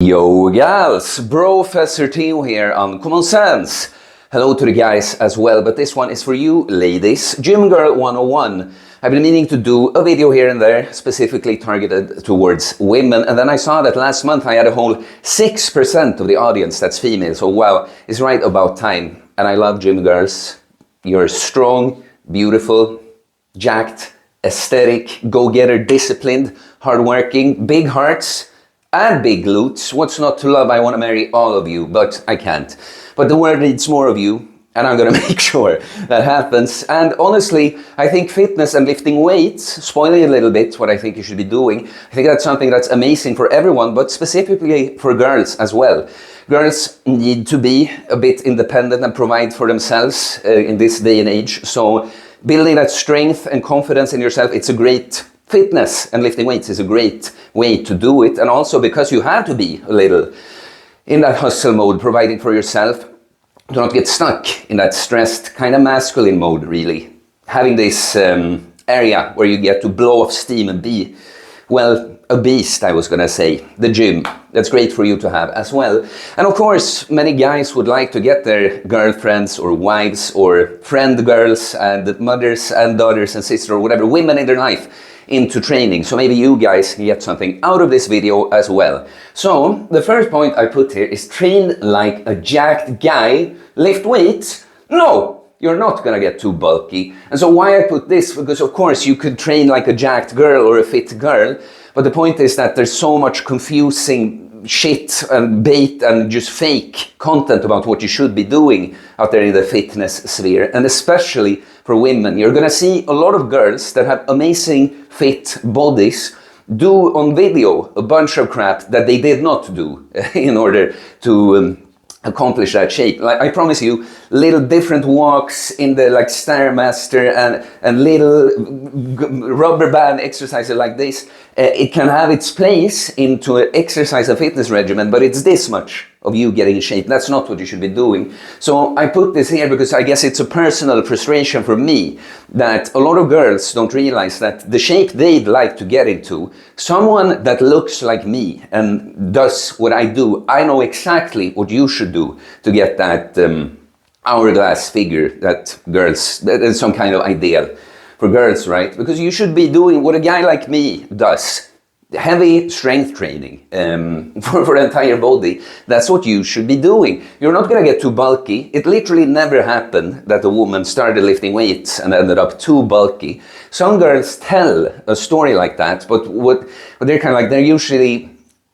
Yo gals, Professor Theo here on Common Sense. Hello to the guys as well, but this one is for you ladies. Gym Girl 101. I've been meaning to do a video here and there, specifically targeted towards women, and then I saw that last month I had a whole 6% of the audience that's female, so wow, it's right about time. And I love gym girls. You're strong, beautiful, jacked, aesthetic, go-getter, disciplined, hardworking, big hearts, and big glutes. What's not to love? I want to marry all of you, but I can't. But the world needs more of you, and I'm going to make sure that happens. And honestly, I think fitness and lifting weights, spoiling a little bit what I think you should be doing, I think that's something that's amazing for everyone, but specifically for girls as well. Girls need to be a bit independent and provide for themselves in this day and age. So building that strength and confidence in yourself, it's a great fitness, and lifting weights is a great way to do it. And also because you have to be a little in that hustle mode, providing for yourself, to not get stuck in that stressed kind of masculine mode, really. Having this area where you get to blow off steam and be, well, a beast, I was gonna say. The gym, that's great for you to have as well. And of course, many guys would like to get their girlfriends or wives or friend girls and mothers and daughters and sisters or whatever, women in their life, into training. So maybe you guys can get something out of this video as well. So the first point I put here is train like a jacked guy. Lift weights? No, you're not gonna get too bulky. And so why I put this? Because of course you could train like a jacked girl or a fit girl, but the point is that there's so much confusing shit and bait and just fake content about what you should be doing out there in the fitness sphere, and especially for women. You're gonna see a lot of girls that have amazing fit bodies do on video a bunch of crap that they did not do in order to accomplish that shape. Like, I promise you, little different walks in the like Stairmaster and little rubber band exercises like this, it can have its place into an exercise and fitness regimen, but it's this much of you getting in shape. That's not what you should be doing. So I put this here because I guess it's a personal frustration for me that a lot of girls don't realize that the shape they'd like to get into, someone that looks like me and does what I do, I know exactly what you should do to get that hourglass figure that girls, that is some kind of ideal for girls, right? Because you should be doing what a guy like me does. Heavy strength training for the entire body. That's what you should be doing. You're not going to get too bulky. It literally never happened that a woman started lifting weights and ended up too bulky. Some girls tell a story like that, but what they're kind of like, they're usually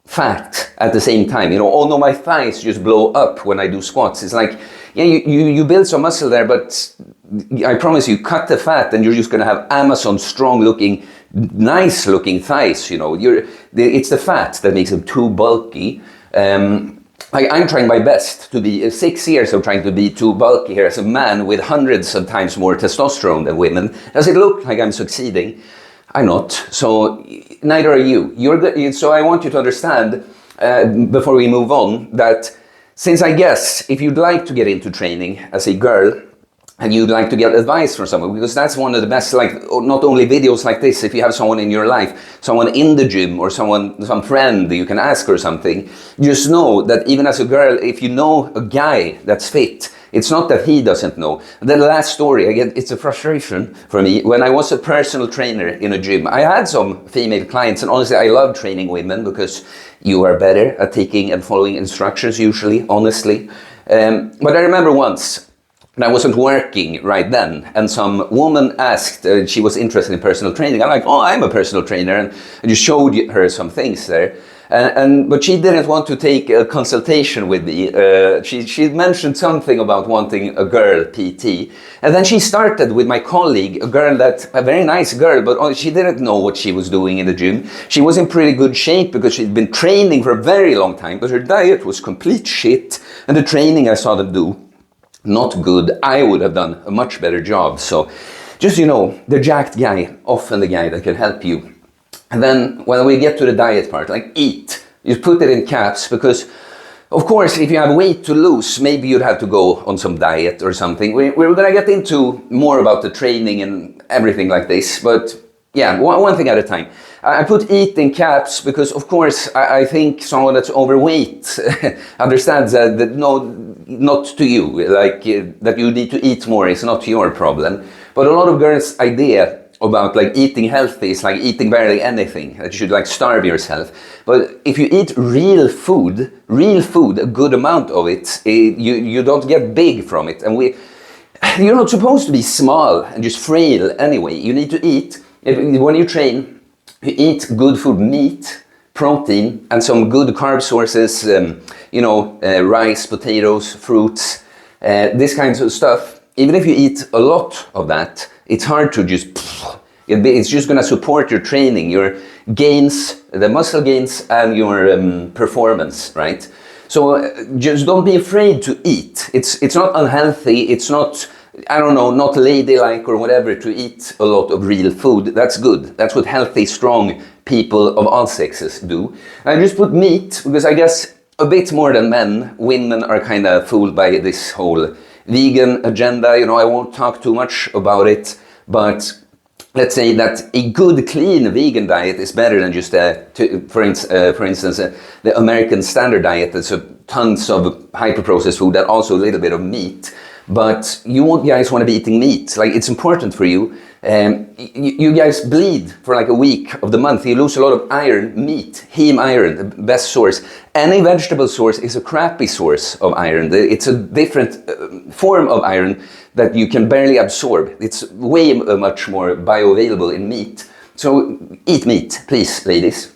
fat at the same time. You know, oh no, my thighs just blow up when I do squats. It's like, yeah, you build some muscle there, but I promise you, cut the fat and you're just going to have Amazon strong looking, nice looking thighs, you know. It's the fat that makes them too bulky. I'm trying my best to be, 6 years of trying to be too bulky here as a man with hundreds of times more testosterone than women. Does it look like I'm succeeding? I'm not. So neither are you. You're good. So I want you to understand, before we move on, that since I guess if you'd like to get into training as a girl, and you'd like to get advice from someone, because that's one of the best, like, not only videos like this, if you have someone in your life, someone in the gym or some friend that you can ask or something, just know that even as a girl, if you know a guy that's fit, it's not that he doesn't know. The last story, again, it's a frustration for me. When I was a personal trainer in a gym, I had some female clients, and honestly, I love training women because you are better at taking and following instructions usually, honestly. But I remember once, and I wasn't working right then, and some woman asked, she was interested in personal training. I'm like, oh, I'm a personal trainer, and I just showed her some things there. But she didn't want to take a consultation with me. She mentioned something about wanting a girl PT. And then she started with my colleague, a very nice girl, but she didn't know what she was doing in the gym. She was in pretty good shape because she'd been training for a very long time, but her diet was complete shit. And the training I saw them do, not good. I would have done a much better job. So just, you know, the jacked guy, often the guy that can help you. And then when we get to the diet part, like eat, you put it in caps because, of course, if you have weight to lose, maybe you'd have to go on some diet or something. We're going to get into more about the training and everything like this, but yeah, one thing at a time. I put eat in caps because, of course, I think someone that's overweight understands that no, not to you, like that you need to eat more is not your problem. But a lot of girls' idea about like eating healthy is like eating barely anything, that you should like starve yourself. But if you eat real food, a good amount of it, you don't get big from it. And you're not supposed to be small and just frail anyway. You need to eat. When you train, you eat good food, meat, protein, and some good carb sources, rice, potatoes, fruits, this kinds of stuff. Even if you eat a lot of that, it's hard to just, it's just going to support your training, your gains, the muscle gains, and your performance, right? So just don't be afraid to eat. It's not unhealthy, it's not, I don't know, not ladylike or whatever to eat a lot of real food. That's good. That's what healthy, strong people of all sexes do. I just put meat because I guess a bit more than men, women are kind of fooled by this whole vegan agenda. You know, I won't talk too much about it, but let's say that a good, clean vegan diet is better than just, for instance, the American standard diet. That's tons of hyper-processed food and also a little bit of meat. But you guys want to be eating meat. Like, it's important for you. You guys bleed for like a week of the month. You lose a lot of iron. Meat, heme iron, the best source. Any vegetable source is a crappy source of iron. It's a different form of iron that you can barely absorb. It's way much more bioavailable in meat. So eat meat, please, ladies.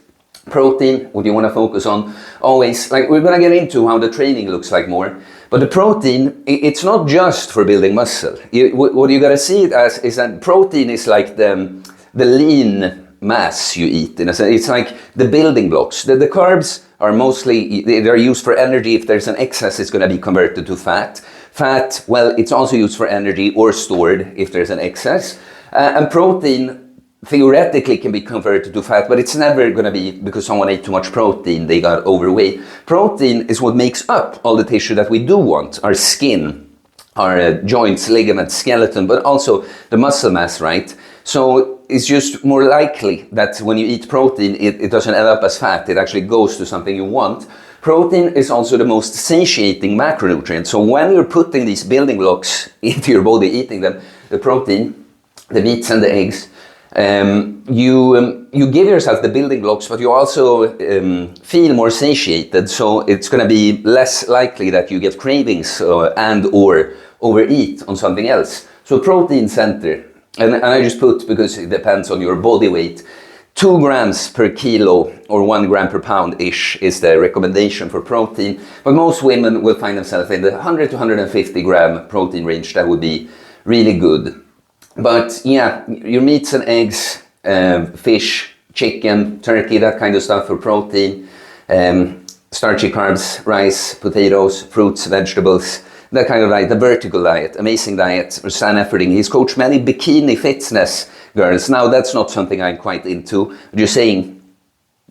Protein, what you want to focus on always. Like, we're going to get into how the training looks like more. But the protein, it's not just for building muscle. What you got to see it as is that protein is like the lean mass you eat. In a sense. It's like the building blocks. The carbs are mostly, they're used for energy. If there's an excess, it's going to be converted to fat. Fat, well, it's also used for energy or stored if there's an excess. And protein, theoretically can be converted to fat, but it's never going to be because someone ate too much protein, they got overweight. Protein is what makes up all the tissue that we do want, our skin, our joints, ligaments, skeleton, but also the muscle mass, right? So it's just more likely that when you eat protein, it doesn't end up as fat, it actually goes to something you want. Protein is also the most satiating macronutrient. So when you're putting these building blocks into your body, eating them, the protein, the meats and the eggs, you give yourself the building blocks, but you also feel more satiated, so it's going to be less likely that you get cravings and or overeat on something else. So protein center, and I just put, because it depends on your body weight, 2 grams per kilo or 1 gram per pound-ish is the recommendation for protein, but most women will find themselves in the 100 to 150 gram protein range. That would be really good. But yeah, your meats and eggs, fish, chicken, turkey, that kind of stuff for protein, starchy carbs, rice, potatoes, fruits, vegetables, that kind of diet, the vertical diet, amazing diet. Stan Efferding, he's coached many bikini fitness girls. Now that's not something I'm quite into. I'm just saying,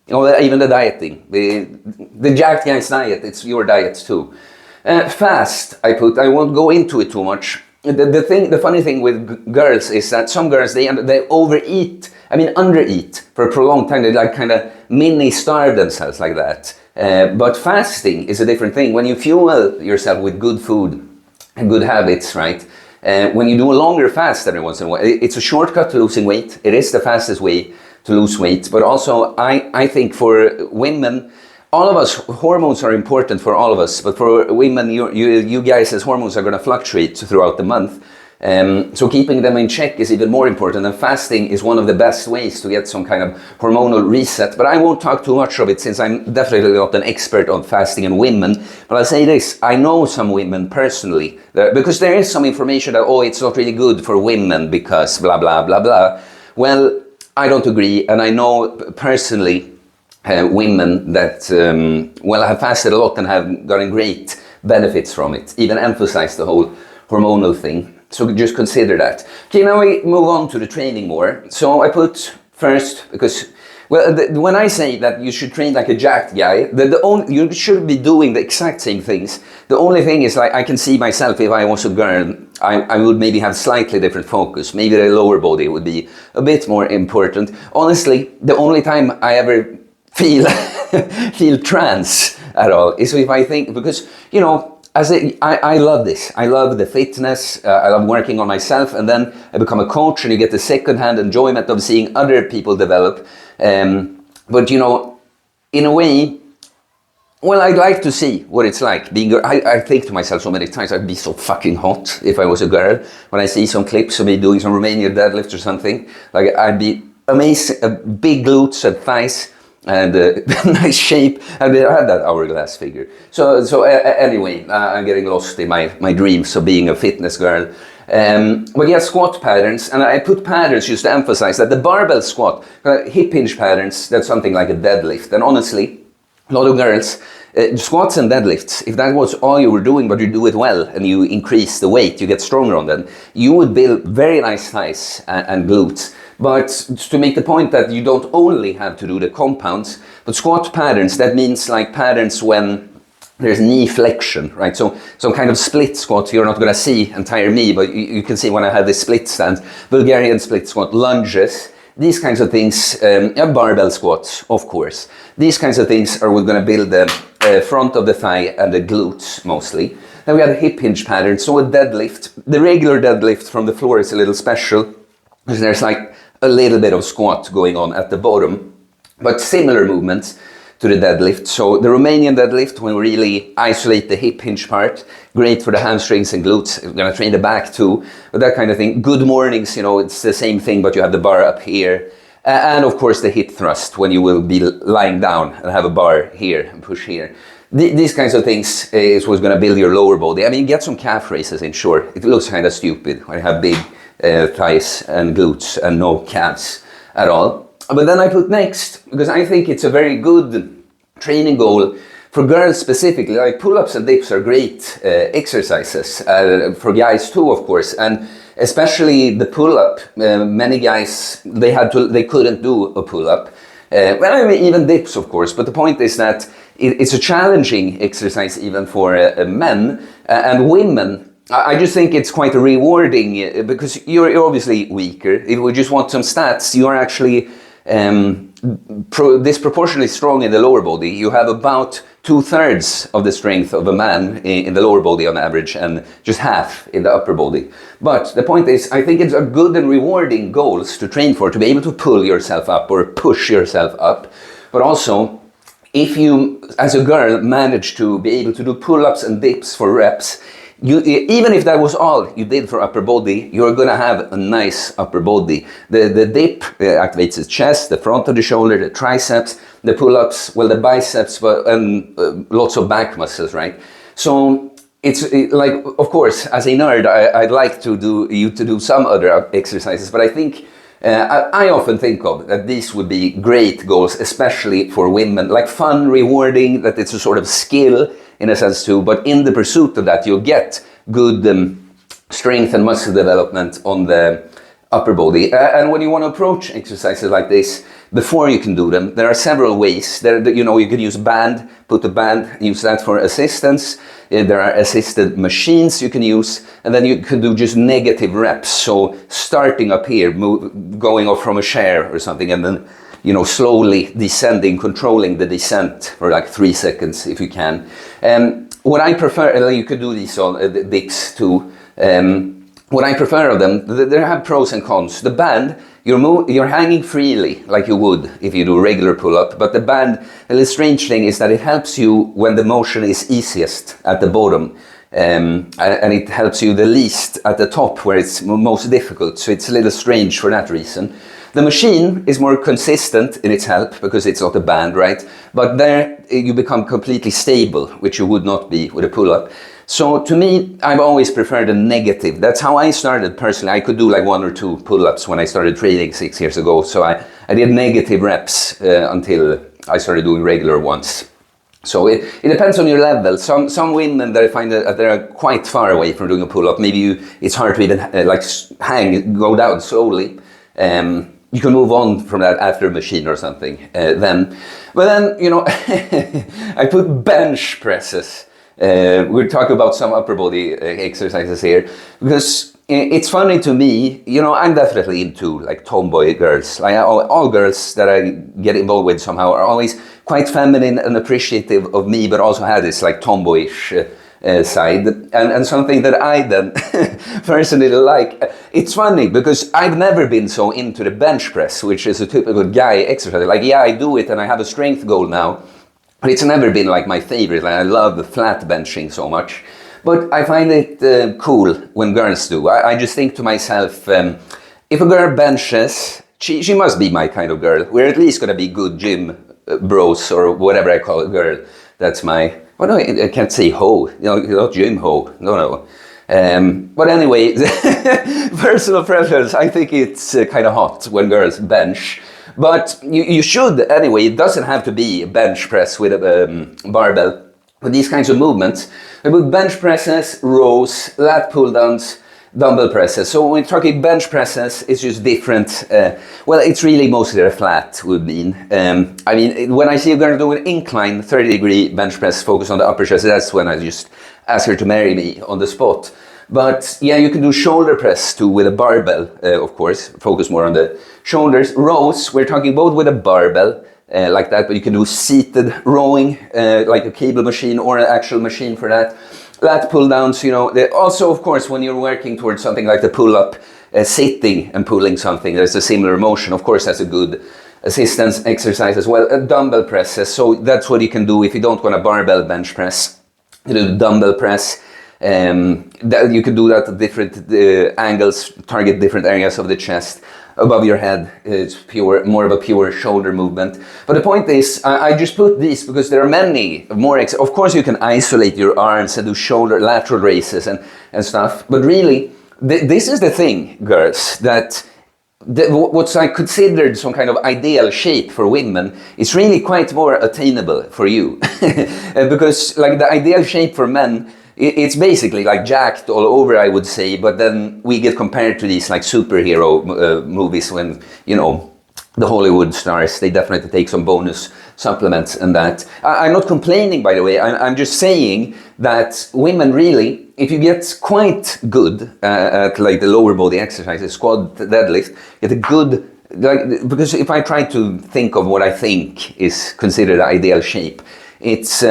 even the dieting, the jacked guy's diet, it's your diet too. Fast, I won't go into it too much. The funny thing with girls is that some girls, they overeat, undereat for a prolonged time. They like kind of mini starve themselves like that. But fasting is a different thing. When you fuel yourself with good food and good habits, right? When you do a longer fast every once in a while, it's a shortcut to losing weight. It is the fastest way to lose weight. But also, I think for women, all of us, hormones are important for all of us, but for women, you guys' hormones are going to fluctuate throughout the month. So keeping them in check is even more important, and fasting is one of the best ways to get some kind of hormonal reset. But I won't talk too much of it, since I'm definitely not an expert on fasting in women. But I'll say this, I know some women personally, because there is some information that, it's not really good for women because blah, blah, blah, blah. Well, I don't agree, and I know personally women that have fasted a lot and have gotten great benefits from it, even emphasize the whole hormonal thing. So just consider that. Okay, now we move on to the training more. So I put first, because Well, when I say that you should train like a jacked guy, you should be doing the exact same things. The only thing is, like, I can see myself, if I was a girl, I would maybe have slightly different focus. Maybe the lower body would be a bit more important. Honestly, the only time I ever feel feel trance at all is if I think, because, you know, I love this. I love the fitness. I love working on myself, and then I become a coach, and you get the second-hand enjoyment of seeing other people develop. But, you know, in a way, well, I'd like to see what it's like being. I think to myself so many times, I'd be so fucking hot if I was a girl. When I see some clips of me doing some Romanian deadlifts or something, like, I'd be amazing, big glutes and thighs, and nice shape, and I had that hourglass figure. So anyway, I'm getting lost in my dreams of being a fitness girl. But yeah, squat patterns, and I put patterns just to emphasize that the barbell squat, hip hinge patterns, that's something like a deadlift. And honestly, a lot of girls, squats and deadlifts, if that was all you were doing, but you do it well and you increase the weight, you get stronger on them, you would build very nice thighs and glutes. But to make the point that you don't only have to do the compounds, but squat patterns, that means like patterns when there's knee flexion, right? So some kind of split squat, you're not going to see entire me, but you can see when I have this split stance, Bulgarian split squat, lunges, these kinds of things, barbell squats, of course. These kinds of things are going to build the front of the thigh and the glutes mostly. Then we have a hip hinge pattern, so a deadlift. The regular deadlift from the floor is a little special, because there's like a little bit of squat going on at the bottom, but similar movements to the deadlift. So the Romanian deadlift, when we really isolate the hip hinge part, great for the hamstrings and glutes. We're going to train the back too, but that kind of thing. Good mornings, you know, it's the same thing, but you have the bar up here. And of course the hip thrust, when you will be lying down and have a bar here and push here. These kinds of things is what's going to build your lower body. I mean, get some calf raises in, sure. It looks kind of stupid when you have big thighs and glutes and no calves at all. But then I put next, because I think it's a very good training goal for girls specifically. Like, pull-ups and dips are great exercises, for guys too, of course, and especially the pull-up. Many guys, they couldn't do a pull-up. Well, I mean, even dips, of course, but the point is that it's a challenging exercise even for men and women. I just think it's quite rewarding, because you're obviously weaker. If we just want some stats, you are actually disproportionately strong in the lower body. You have about 2/3 of the strength of a man in the lower body on average, and just half in the upper body. But the point is, I think it's a good and rewarding goals to train for, to be able to pull yourself up or push yourself up. But also, if you, as a girl, manage to be able to do pull-ups and dips for reps, even if that was all you did for upper body, you're going to have a nice upper body. The dip activates the chest, the front of the shoulder, the triceps, the pull-ups, well, the biceps, and lots of back muscles, right? So it's like, of course, as a nerd, I'd like to do some other exercises, but I think I often think of that these would be great goals, especially for women, like fun, rewarding, that it's a sort of skill in a sense too, but in the pursuit of that, you'll get good strength and muscle development on the upper body. And when you want to approach exercises like this, before you can do them, there are several ways. You know, you could use band, put a band, use that for assistance. There are assisted machines you can use, and then you could do just negative reps. So starting up here, going off from a chair or something, and then, you know, slowly descending, controlling the descent for like 3 seconds if you can. What I prefer, you could do these on dips too. What I prefer of them, they have pros and cons. The band, you're hanging freely like you would if you do a regular pull-up, but the band, the little strange thing is that it helps you when the motion is easiest at the bottom. And it helps you the least at the top where it's most difficult, so it's a little strange for that reason. The machine is more consistent in its help because it's not a band, right? But there you become completely stable, which you would not be with a pull-up. So to me, I've always preferred a negative. That's how I started personally. I could do like 1 or 2 pull-ups when I started training 6 years ago. So I did negative reps until I started doing regular ones. So it depends on your level. Some women that I find that they're quite far away from doing a pull-up. Maybe it's hard to even go down slowly. you can move on from that after a machine or something then. But then, you know, I put bench presses. We'll talk about some upper body exercises here, because it's funny to me, you know, I'm definitely into like tomboy girls. Like all girls that I get involved with somehow are always quite feminine and appreciative of me, but also have this like tomboyish side, and something that I then personally like. It's funny because I've never been so into the bench press, which is a typical guy exercise. Like, yeah, I do it and I have a strength goal now, but it's never been like my favorite. Like, I love the flat benching so much, but I find it cool when girls do. I just think to myself, if a girl benches, she must be my kind of girl. We're at least gonna be good gym bros, or whatever I call a girl. That's my, well, no, I can't say hoe, you know, not gym hoe, no. But anyway, personal preference, I think it's kind of hot when girls bench. But you should, anyway, it doesn't have to be a bench press with a barbell. With these kinds of movements, we put bench presses, rows, lat pull downs, dumbbell presses. So when we're talking bench presses, it's just different. Well, it's really mostly a flat would mean. I mean, when I see a girl do an incline 30-degree bench press, focus on the upper chest, that's when I just ask her to marry me on the spot. But yeah, you can do shoulder press too with a barbell, of course, focus more on the shoulders. Rows, we're talking both with a barbell, like that, but you can do seated rowing, like a cable machine or an actual machine for that. Lat pull downs, you know, also of course when you're working towards something like the pull up, sitting and pulling something, there's a similar motion. Of course that's a good assistance exercise as well. Dumbbell presses, so that's what you can do if you don't want a barbell bench press. You do dumbbell press. That you can do that at different angles, target different areas of the chest. Above your head, it's more of a pure shoulder movement. But the point is, I just put these because there are many more. Of course, you can isolate your arms and do shoulder lateral raises and stuff. But really, this is the thing, girls, that what's I considered some kind of ideal shape for women is really quite more attainable for you. Because like the ideal shape for men, it's basically like jacked all over, I would say, but then we get compared to these like superhero movies when, you know, the Hollywood stars, they definitely take some bonus supplements and that. I'm not complaining, by the way, I'm just saying that women really, if you get quite good at like the lower body exercises, squat, deadlift, get a good, like, because if I try to think of what I think is considered the ideal shape, it's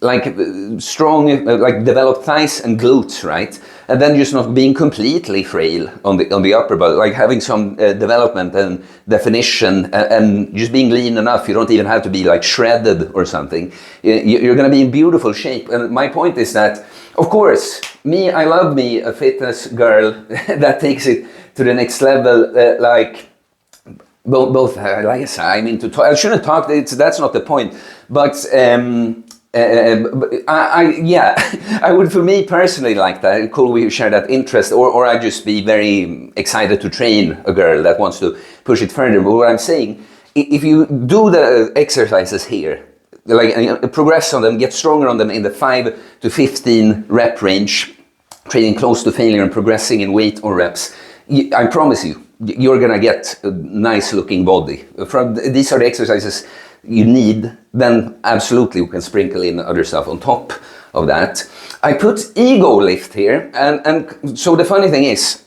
like strong, like developed thighs and glutes, right? And then just not being completely frail on the upper body, like having some development and definition, and just being lean enough. You don't even have to be like shredded or something. You're going to be in beautiful shape. And my point is that, of course, I love me a fitness girl that takes it to the next level, like. Both, like I said, I mean, I shouldn't talk. That's not the point. But yeah, I would, for me personally, like that. Cool, we share that interest, or I just be very excited to train a girl that wants to push it further. But what I'm saying, if you do the exercises here, like progress on them, get stronger on them in the 5 to 15 rep range, training close to failure and progressing in weight or reps, I promise you, you're gonna get a nice looking body. These are the exercises you need, then absolutely you can sprinkle in other stuff on top of that. I put ego lift here, and so the funny thing is,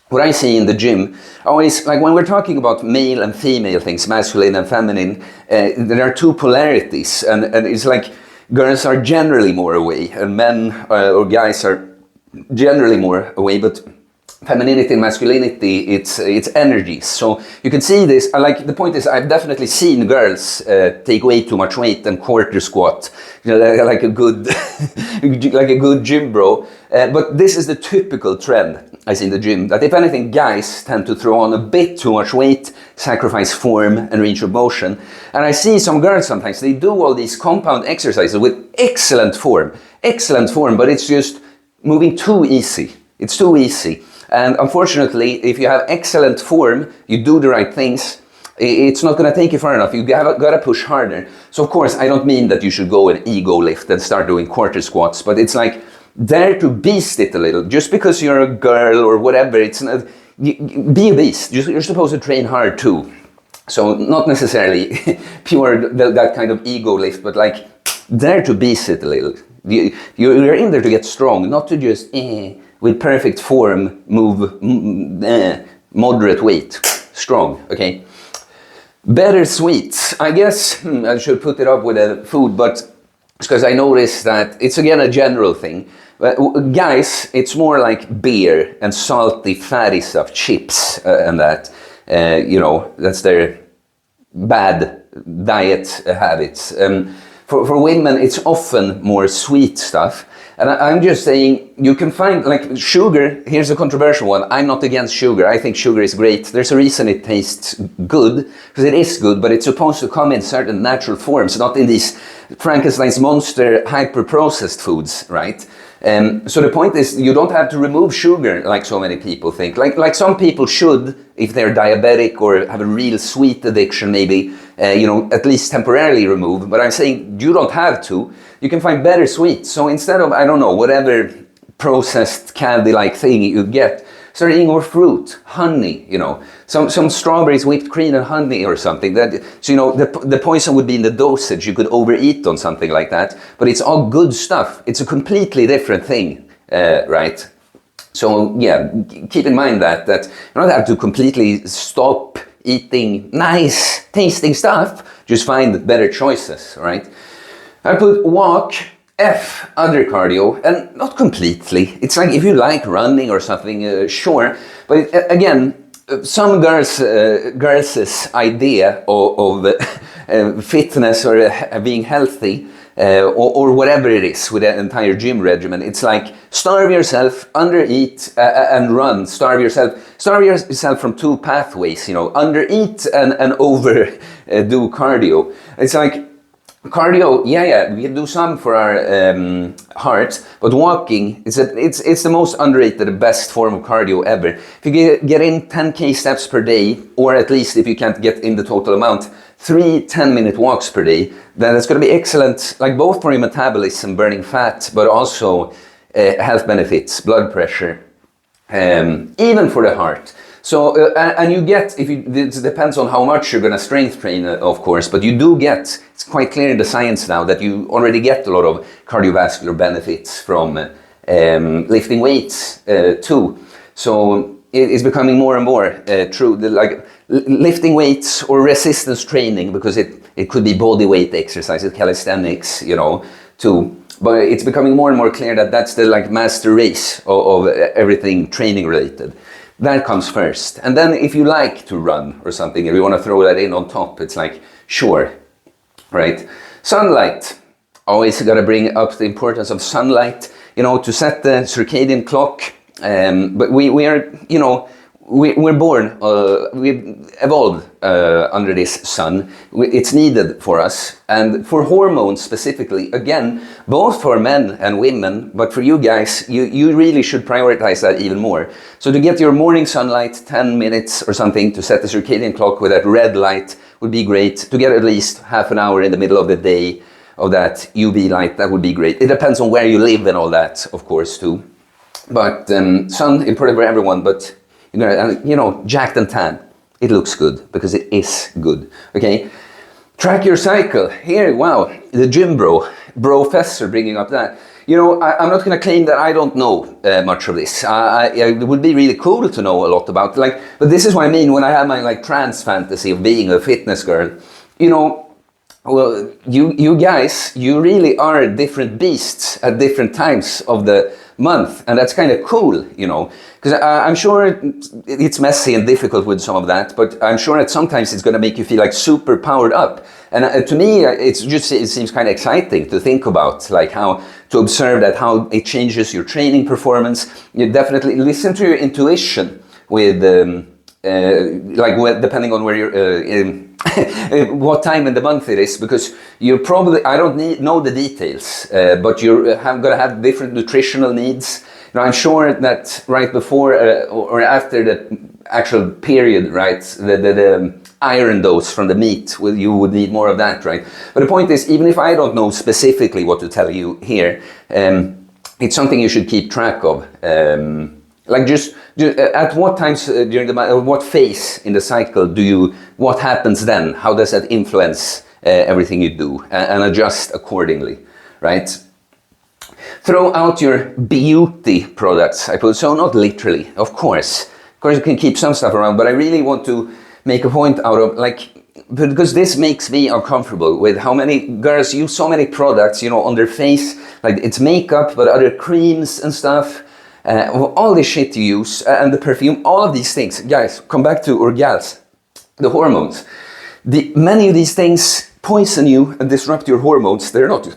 what I see in the gym, always, like when we're talking about male and female things, masculine and feminine, there are two polarities, and it's like girls are generally more away, and men or guys are generally more away, but femininity and masculinity, it's energies. So you can see this, like the point is, I've definitely seen girls take way too much weight and quarter squat, you know, like a good like a good gym bro. But this is the typical trend I see in the gym, that if anything, guys tend to throw on a bit too much weight, sacrifice form and range of motion. And I see some girls sometimes, they do all these compound exercises with excellent form, but it's just moving too easy. It's too easy. And unfortunately, if you have excellent form, you do the right things, it's not going to take you far enough. You got to push harder. So of course, I don't mean that you should go and ego lift and start doing quarter squats, but it's like dare to beast it a little. Just because you're a girl or whatever, it's not, be obese. You're supposed to train hard too. So not necessarily pure that kind of ego lift, but like dare to beast it a little. You're in there to get strong, not to just with perfect form move moderate weight. Strong, okay? Better sweets. I guess I should put it up with a food, but because I noticed that it's again a general thing. Guys, it's more like beer and salty, fatty stuff, chips and that. You know, that's their bad diet habits. For women, it's often more sweet stuff. And I'm just saying, you can find, like, sugar, here's a controversial one. I'm not against sugar. I think sugar is great. There's a reason it tastes good, because it is good, but it's supposed to come in certain natural forms, not in these Frankenstein's monster hyper-processed foods, right? So the point is, you don't have to remove sugar like so many people think. Like some people should, if they're diabetic or have a real sweet addiction, maybe, you know, at least temporarily remove. But I'm saying you don't have to. You can find better sweets. So instead of, I don't know, whatever processed candy-like thing you get, start eating more fruit, honey, you know, some strawberries, whipped cream and honey or something. So, you know, the poison would be in the dosage. You could overeat on something like that, but it's all good stuff. It's a completely different thing, right? So, yeah, keep in mind that you don't have to completely stop eating nice, tasting stuff. Just find better choices, right? I put walk, F, other cardio, and not completely. It's like if you like running or something, sure. But again, some girls' idea of fitness or being healthy or whatever it is with an entire gym regimen, it's like starve yourself, undereat and run. Starve yourself from two pathways, you know, undereat and overdo cardio. It's like cardio, yeah, we can do some for our heart, but walking, it's the most underrated, best form of cardio ever. If you get in 10k steps per day, or at least if you can't get in the total amount, 3 10-minute walks per day, then it's going to be excellent, like both for your metabolism, burning fat, but also health benefits, blood pressure, even for the heart. So, and you get, it depends on how much you're going to strength train, of course, but you do get, it's quite clear in the science now that you already get a lot of cardiovascular benefits from lifting weights too. So it's becoming more and more true, like lifting weights or resistance training, because it could be body weight exercises, calisthenics, you know, too. But it's becoming more and more clear that that's the like master race of everything training related. That comes first. And then if you like to run or something, if you want to throw that in on top, it's like, sure, right? Sunlight. Always got to bring up the importance of sunlight, you know, to set the circadian clock. But we are, you know, we're born, we evolved under this sun. It's needed for us. And for hormones specifically, again, both for men and women, but for you guys, you really should prioritize that even more. So to get your morning sunlight, 10 minutes or something, to set the circadian clock with that red light would be great. To get at least half an hour in the middle of the day of that UV light, that would be great. It depends on where you live and all that, of course, too. But sun, important for everyone, but you know, jacked and tan, it looks good because it is good. Okay, track your cycle. Here, wow, the gym professor bringing up that. You know, I'm not going to claim that I don't know much of this. It would be really cool to know a lot about, like, but this is what I mean when I have my like trans fantasy of being a fitness girl. You know, well, you guys, you really are different beasts at different times of the month, and that's kind of cool, you know, because I'm sure it's messy and difficult with some of that, but I'm sure that sometimes it's going to make you feel like super powered up. And to me, it seems kind of exciting to think about, like how to observe that, how it changes your training performance. You definitely listen to your intuition with, depending on where you're, what time in the month it is, because you're probably, I don't know the details, but you're going to have different nutritional needs. You know, I'm sure that right before or after the actual period, right, the iron dose from the meat, you would need more of that, right? But the point is, even if I don't know specifically what to tell you here, it's something you should keep track of. Like just at what times during what phase in the cycle what happens then? How does that influence everything you do, and adjust accordingly, right? Throw out your beauty products, I put, so not literally, of course you can keep some stuff around, but I really want to make a point out of, like, because this makes me uncomfortable with how many girls use so many products, you know, on their face, like it's makeup, but other creams and stuff, all this shit you use, and the perfume, all of these things, guys, come back to, or gals, the hormones. Many of these things poison you and disrupt your hormones. They're not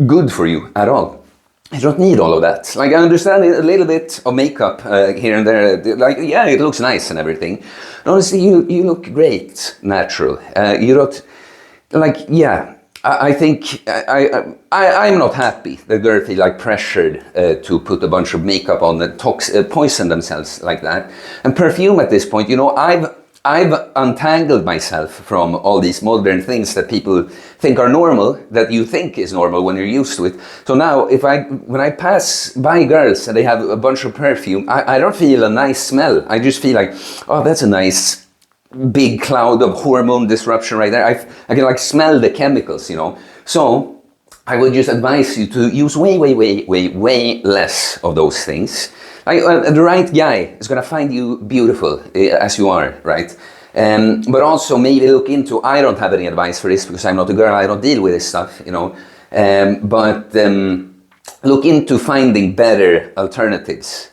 good for you at all. You don't need all of that. Like, I understand a little bit of makeup here and there. Like, yeah, it looks nice and everything. And honestly, you look great, natural. You don't, like, yeah. I think I'm not happy that girls feel like pressured to put a bunch of makeup on that poison themselves like that. And perfume at this point, you know, I've untangled myself from all these modern things that people think are normal, that you think is normal when you're used to it. So now, when I pass by girls and they have a bunch of perfume, I don't feel a nice smell. I just feel like, oh, that's a nice big cloud of hormone disruption right there. I can like smell the chemicals, you know. So I would just advise you to use way less of those things. The right guy is going to find you beautiful as you are, right? But also maybe look into, I don't have any advice for this because I'm not a girl, I don't deal with this stuff, you know. But look into finding better alternatives.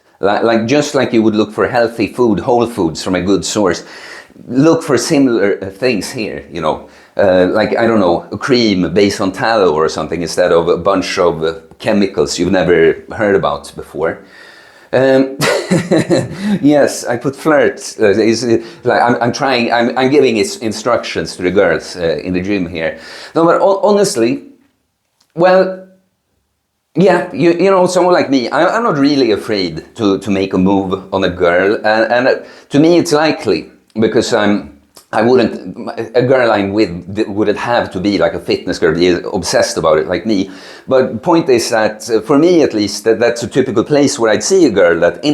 Just like you would look for healthy food, whole foods from a good source. Look for similar things here, you know. Like, I don't know, a cream based on tallow or something instead of a bunch of chemicals you've never heard about before. Yes, I put Flirt. I'm giving instructions to the girls in the gym here. No, but honestly, well, yeah, you know, someone like me, I'm not really afraid to make a move on a girl, and to me it's likely because a girl I'm with wouldn't have to be like a fitness girl, be obsessed about it like me. But the point is that, for me at least, that's a typical place where I'd see a girl that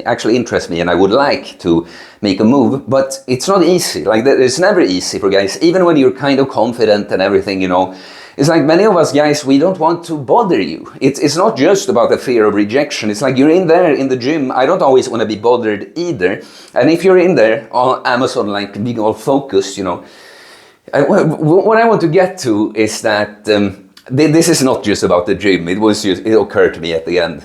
actually interests me, and I would like to make a move, but it's not easy. Like, it's never easy for guys, even when you're kind of confident and everything, you know. It's like many of us guys, we don't want to bother you. It's not just about the fear of rejection. It's like you're in there in the gym. I don't always want to be bothered either. And if you're in there on Amazon, like being all focused, you know, what I want to get to is that this is not just about the gym. It occurred to me at the end.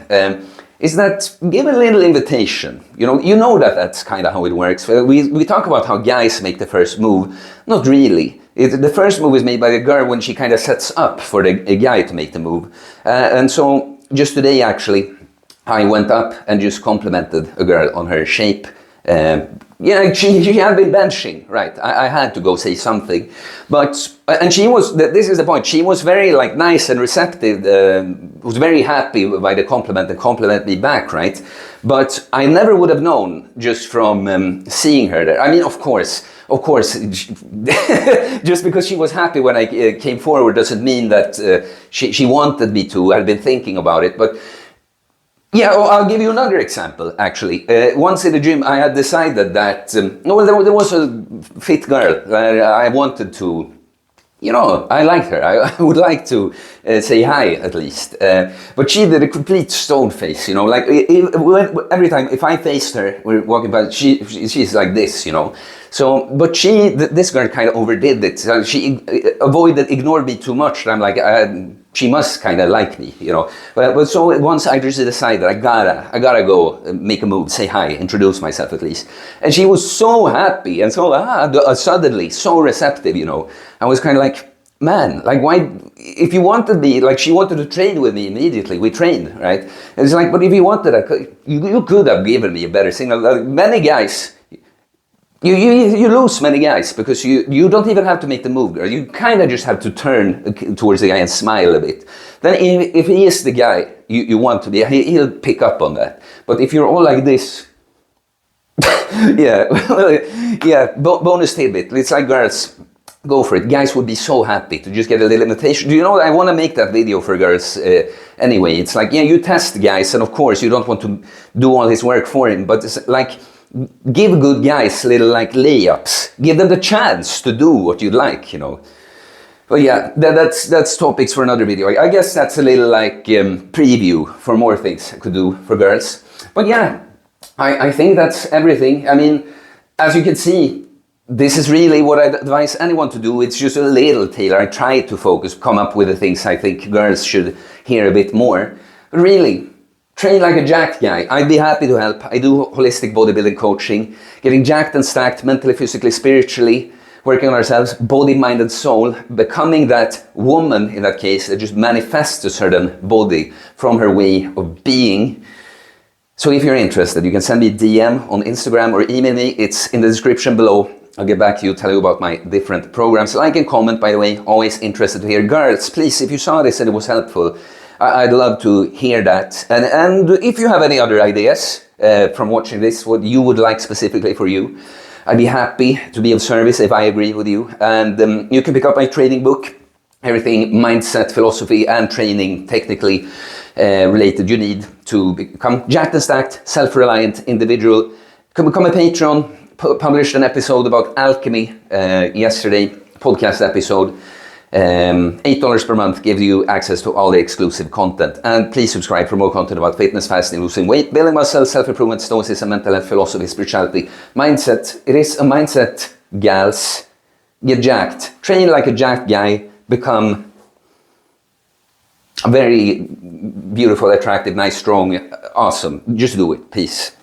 Is that give a little invitation. You know that's kind of how it works. We talk about how guys make the first move. Not really. The first move is made by the girl when she kind of sets up for a guy to make the move. And so just today, actually, I went up and just complimented a girl on her shape. Yeah, she had been benching, right? I had to go say something, and she was. This is the point. She was very like nice and receptive. Was very happy by the compliment and complimented me back, right? But I never would have known just from seeing her there. I mean, of course, just because she was happy when I came forward doesn't mean that she wanted me to. I'd been thinking about it, but. Yeah, I'll give you another example, actually. Once in the gym, I had decided that, there was a fit girl that I wanted to, you know, I liked her. I would like to say hi, at least. But she did a complete stone face, you know, like every time, if I faced her, we're walking by, she's like this, you know. So, but this girl kind of overdid it. She ignored me too much. And I'm like, she must kind of like me, you know. But so once I just decided I gotta go make a move, say hi, introduce myself at least. And she was so happy and so suddenly so receptive, you know. I was kind of like, man, like why? If you wanted me, like she wanted to train with me immediately. We trained, right? And it's like, but if you wanted, you could have given me a better signal. Like, many guys. You lose many guys because you don't even have to make the move, girl. You kind of just have to turn towards the guy and smile a bit. Then if he is the guy you want to be, he'll pick up on that. But if you're all like this, bonus tidbit. It's like girls, go for it. Guys would be so happy to just get a little invitation. Do you know, I want to make that video for girls anyway. It's like, yeah, you test guys, and of course you don't want to do all his work for him, but it's like, give good guys little like layups. Give them the chance to do what you'd like, you know. But yeah, that's topics for another video. I guess that's a little like preview for more things I could do for girls. But yeah, I think that's everything. I mean, as you can see, this is really what I'd advise anyone to do. It's just a little tailor. I try to come up with the things I think girls should hear a bit more. But really, train like a jacked guy. I'd be happy to help. I do holistic bodybuilding coaching, getting jacked and stacked mentally, physically, spiritually, working on ourselves, body, mind and soul, becoming that woman in that case that just manifests a certain body from her way of being. So if you're interested, you can send me a DM on Instagram or email me. It's in the description below. I'll get back to you, tell you about my different programs. Like and comment, by the way. Always interested to hear. Girls, please, if you saw this and it was helpful, I'd love to hear that. And if you have any other ideas from watching this, what you would like specifically for you, I'd be happy to be of service if I agree with you. And you can pick up my training book, everything mindset, philosophy, and training technically related you need to become jacked and stacked, self-reliant individual. You can become a patron. Published an episode about alchemy yesterday, podcast episode. $8 per month gives you access to all the exclusive content. And please subscribe for more content about fitness, fasting, losing weight, building muscle, self-improvement, stoicism, mental health, philosophy, spirituality, mindset. It is a mindset, gals. Get jacked. Train like a jacked guy. Become a very beautiful, attractive, nice, strong, awesome. Just do it. Peace.